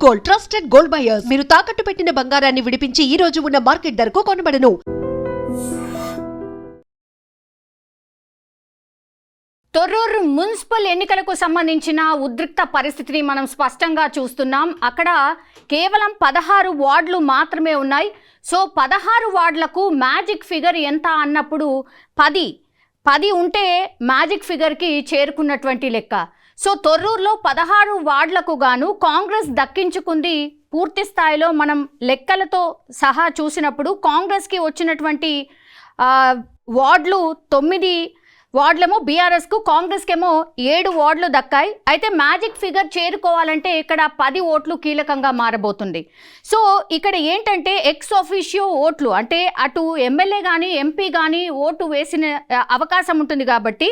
Gold, trusted gold buyers. మీరు తాకట్టు పెట్టిన బంగారాన్ని విడిపించి ఈ రోజు ఉన్న మార్కెట్ ధరకు కొనబడను. తొర్రూరు మున్సిపల్ ఎన్నికలకు సంబంధించిన ఉద్రిక్త పరిస్థితిని మనం స్పష్టంగా చూస్తున్నాం. అక్కడ కేవలం 16 వార్డులు మాత్రమే ఉన్నాయి. సో 16 వార్డులకు మ్యాజిక్ ఫిగర్ ఎంత అన్నప్పుడు 10 ఉంటే మ్యాజిక్ ఫిగర్కి చేరుకున్నటువంటి లెక్క. సో తొర్రూరులో 16 వార్డులకు గాను కాంగ్రెస్ దక్కించుకుంది. పూర్తి స్థాయిలో మనం లెక్కలతో సహా చూసినప్పుడు కాంగ్రెస్కి వచ్చినటువంటి వార్డులు 9 వార్డులేమో బీఆర్ఎస్కు, కాంగ్రెస్కేమో 7 వార్డులు దక్కాయి. అయితే మ్యాజిక్ ఫిగర్ చేరుకోవాలంటే ఇక్కడ 10 ఓట్లు కీలకంగా మారబోతుంది. సో ఇక్కడ ఏంటంటే ఎక్స్ ఆఫీషియో ఓట్లు, అంటే అటు ఎమ్మెల్యే కానీ ఎంపీ కానీ ఓటు వేసిన అవకాశం ఉంటుంది కాబట్టి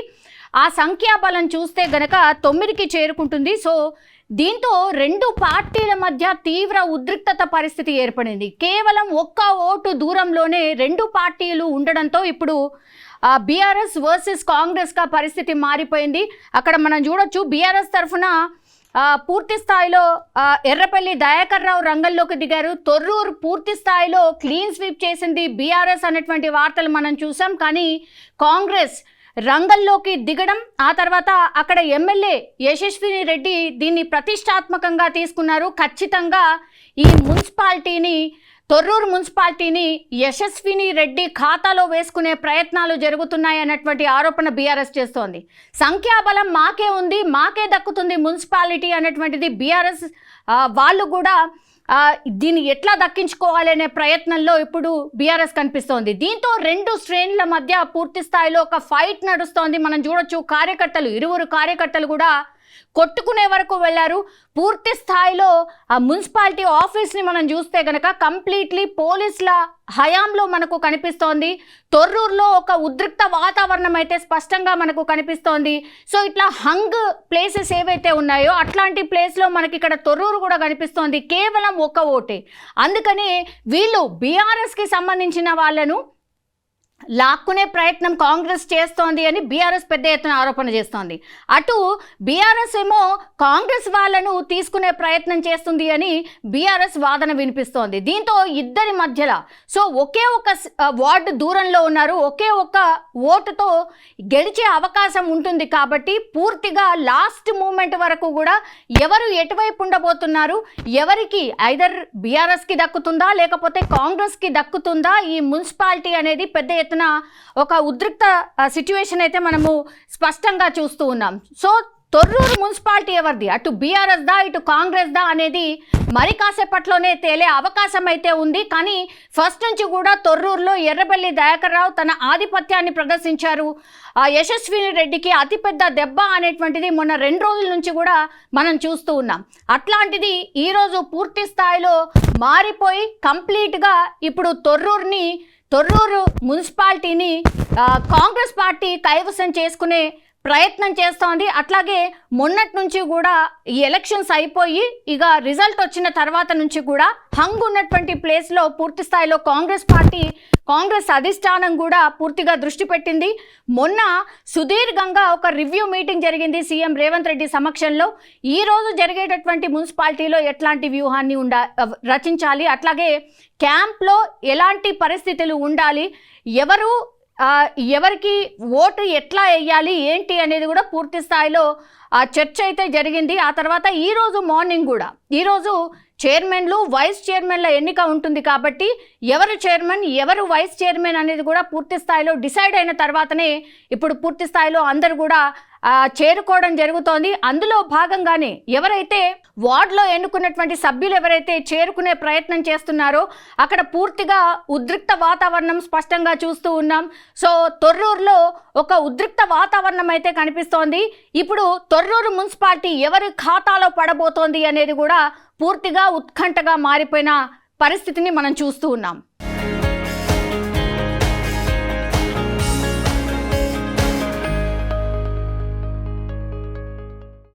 ఆ సంఖ్యాబలం చూస్తే గనక 9కి చేరుకుంటుంది. సో దీంతో 2 పార్టీల మధ్య తీవ్ర ఉద్రిక్తత పరిస్థితి ఏర్పడింది. కేవలం 1 ఓటు దూరంలోనే 2 పార్టీలు ఉండడంతో ఇప్పుడు బీఆర్ఎస్ వర్సెస్ కాంగ్రెస్గా పరిస్థితి మారిపోయింది. అక్కడ మనం చూడొచ్చు బీఆర్ఎస్ తరఫున పూర్తి స్థాయిలో ఎర్రపల్లి దయాకర్ రావు రంగంలోకి దిగారు. తొర్రూరు పూర్తి స్థాయిలో క్లీన్ స్వీప్ చేసింది బీఆర్ఎస్ అనేటువంటి వార్తలు మనం చూసాం. కానీ కాంగ్రెస్ రంగంలోకి దిగడం, ఆ తర్వాత అక్కడ ఎమ్మెల్యే యశస్విని రెడ్డి దీన్ని ప్రతిష్టాత్మకంగా తీసుకున్నారు. ఖచ్చితంగా ఈ మున్సిపాలిటీని, తొర్రూరు మున్సిపాలిటీని యశస్విని రెడ్డి ఖాతాలో వేసుకునే ప్రయత్నాలు జరుగుతున్నాయి అన్నటువంటి ఆరోపణ బీఆర్ఎస్ చేస్తోంది. సంఖ్యాబలం మాకే ఉంది, మాకే దక్కుతుంది మున్సిపాలిటీ అనేటువంటిది బీఆర్ఎస్ వాళ్ళు కూడా దీన్ని ఎట్లా దక్కించుకోవాలి అనే ప్రయత్నంలో ఇప్పుడు బీఆర్ఎస్ కనిపిస్తోంది. దీంతో 2 శ్రేణుల మధ్య పూర్తి స్థాయిలో ఒక ఫైట్ నడుస్తోంది. మనం చూడొచ్చు ఇరువురు కార్యకర్తలు కూడా కొట్టుకునే వరకు వెళ్ళారు. పూర్తి స్థాయిలో ఆ మున్సిపాలిటీ ఆఫీస్ని మనం చూస్తే కనుక కంప్లీట్లీ పోలీసుల హయాంలో మనకు కనిపిస్తోంది. తొర్రూరులో ఒక ఉద్రిక్త వాతావరణం అయితే స్పష్టంగా మనకు కనిపిస్తోంది. సో ఇట్లా హంగ్ ప్లేసెస్ ఏవైతే ఉన్నాయో అట్లాంటి ప్లేస్లో మనకి ఇక్కడ తొర్రూరు కూడా కనిపిస్తోంది. కేవలం 1 ఓటే. అందుకని వీళ్ళు బీఆర్ఎస్కి సంబంధించిన వాళ్ళను లాక్కునే ప్రయత్నం కాంగ్రెస్ చేస్తోంది అని బీఆర్ఎస్ పెద్ద ఎత్తున ఆరోపణ చేస్తోంది. అటు బీఆర్ఎస్ ఏమో కాంగ్రెస్ వాళ్ళను తీసుకునే ప్రయత్నం చేస్తుంది అని బీఆర్ఎస్ వాదన వినిపిస్తోంది. దీంతో ఇద్దరి మధ్యలో ఒకే ఒక వార్డు దూరంలో ఉన్నారు. ఒకే ఒక ఓటుతో గెలిచే అవకాశం ఉంటుంది కాబట్టి పూర్తిగా లాస్ట్ మూమెంట్ వరకు కూడా ఎవరు ఎటువైపు ఉండబోతున్నారు, ఎవరికి ఐదర్ బీఆర్ఎస్కి దక్కుతుందా లేకపోతే కాంగ్రెస్కి దక్కుతుందా ఈ మున్సిపాలిటీ అనేది పెద్ద ఎత్తున ఒక ఉద్రిక్త సిచ్యువేషన్ అయితే మనము స్పష్టంగా చూస్తూ ఉన్నాం. సో తొర్రూరు మున్సిపాలిటీ ఎవరిది, అటు బీఆర్ఎస్ దా ఇటు కాంగ్రెస్ దా అనేది మరి కాసేపట్లోనే తేలే అవకాశం అయితే ఉంది. కానీ ఫస్ట్ నుంచి కూడా తొర్రూరులో ఎర్రబెల్లి దయాకర్ రావు తన ఆధిపత్యాన్ని ప్రదర్శించారు. యశస్విని రెడ్డికి అతిపెద్ద దెబ్బ అనేటువంటిది మొన్న 2 రోజుల నుంచి కూడా మనం చూస్తూ ఉన్నాం. అట్లాంటిది ఈరోజు పూర్తి స్థాయిలో మారిపోయి కంప్లీట్గా ఇప్పుడు తొర్రూరు మున్సిపాలిటీని కాంగ్రెస్ పార్టీ కైవసం చేసుకునే ప్రయత్నం చేస్తోంది. అట్లాగే మొన్నటి నుంచి కూడా ఈ ఎలక్షన్స్ అయిపోయి ఇక రిజల్ట్ వచ్చిన తర్వాత నుంచి కూడా హంగ్ ఉన్నటువంటి ప్లేస్లో పూర్తి స్థాయిలో కాంగ్రెస్ అధిష్టానం కూడా పూర్తిగా దృష్టి పెట్టింది. మొన్న సుదీర్ఘంగా ఒక రివ్యూ మీటింగ్ జరిగింది సీఎం రేవంత్ రెడ్డి సమక్షంలో. ఈ రోజు జరిగేటటువంటి మున్సిపాలిటీలో ఎట్లాంటి వ్యూహాన్ని రచించాలి, అట్లాగే క్యాంప్లో ఎలాంటి పరిస్థితులు ఉండాలి, ఎవరికి ఓటు ఎట్లా వేయాలి ఏంటి అనేది కూడా పూర్తి స్థాయిలో చర్చ అయితే జరిగింది. ఆ తర్వాత ఈరోజు మార్నింగ్ కూడా చైర్మన్లు వైస్ చైర్మన్ల ఎన్నిక ఉంటుంది కాబట్టి ఎవరు చైర్మన్ ఎవరు వైస్ చైర్మన్ అనేది కూడా పూర్తి స్థాయిలో డిసైడ్ అయిన తర్వాతనే ఇప్పుడు పూర్తి స్థాయిలో అందరూ కూడా చేరుకోవడం జరుగుతోంది. అందులో భాగంగానే ఎవరైతే వార్డులో ఎన్నుకున్నటువంటి సభ్యులు ఎవరైతే చేరుకునే ప్రయత్నం చేస్తున్నారో అక్కడ పూర్తిగా ఉద్రిక్త వాతావరణం స్పష్టంగా చూస్తూ ఉన్నాం. సో తొర్రూరులో ఒక ఉద్రిక్త వాతావరణం అయితే కనిపిస్తోంది. ఇప్పుడు తొర్రూరు మున్సిపాలిటీ ఎవరి ఖాతాలో పడబోతోంది అనేది కూడా పూర్తిగా ఉత్కంఠగా మారిపోయిన పరిస్థితిని మనం చూస్తూ ఉన్నాం.